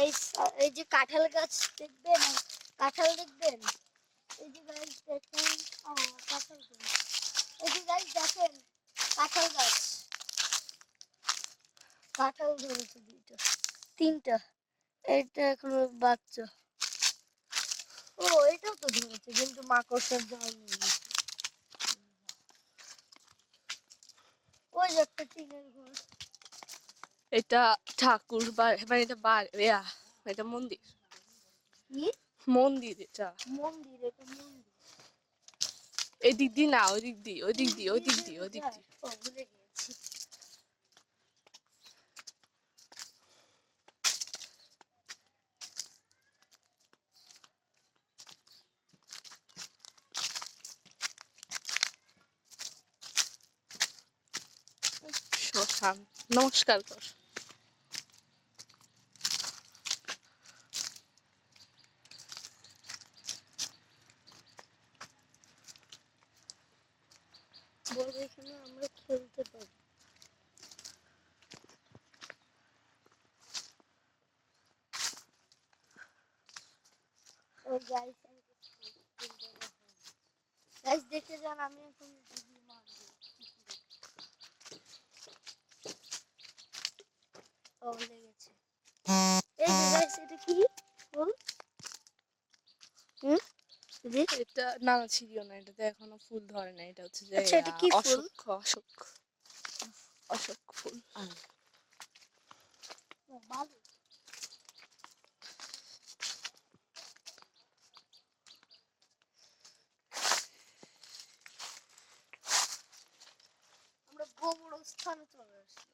এই যে কাঁঠাল গাছ দেখবেন, কাঁঠাল দেখবেন, এই যে গাছ দেখেন, কাঁঠাল গাছ, এই যে গাছ দেখেন কাঁঠাল গাছ, কাঁঠাল ধরেছে দুইটা তিনটা, এটা এখনো বাচ্চা। ও এটাও তো ধরেছে কিন্তু মাকড়সার জাল নিয়ে গেছে। ওই যে একটা টিনের ঘর। এটা ঠাকুর মানে এটা মন্দির, কি মন্দির, এটা মন্দির, এটা মন্দির। এদিক দিয়ে না, ওদিক দিয়ে, ওদিক দিয়ে, ওদিক দিয়ে, ওদিক দিয়ে। ও ভুলে গেছি। শ্মশান, নমস্কার কর। বলবো এখানে আমরা খেলতে পারি। ও গাইস গাইস দেখে যান, আমি এখন ভিডিও মারবো। ও ভুলে গেছি। এই যে গাইস এটা কি ফুল? এটা না না, ছিড়িও না, এটাতে এখনো ফুল ধরে না। এটা হচ্ছে যে আচ্ছা এটা কি ফুল? অশোক, অশোক, অশোক ফুল। ভালো। আমরা গোবরস্থানে চলে আসছি।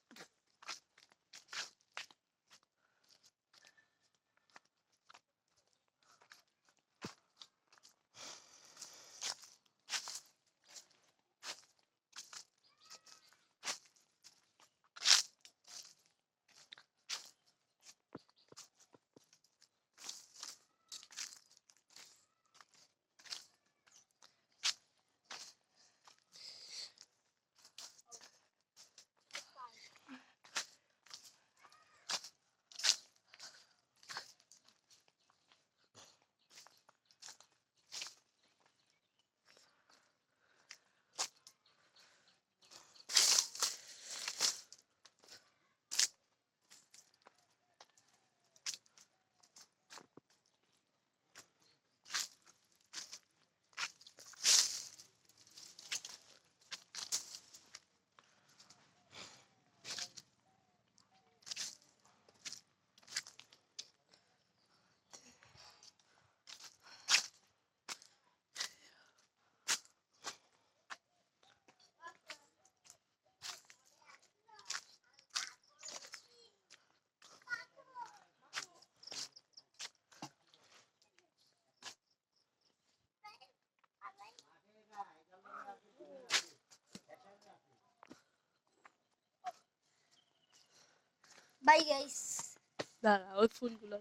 Bye guys. দাঁড়া, ওই ফুলগুলো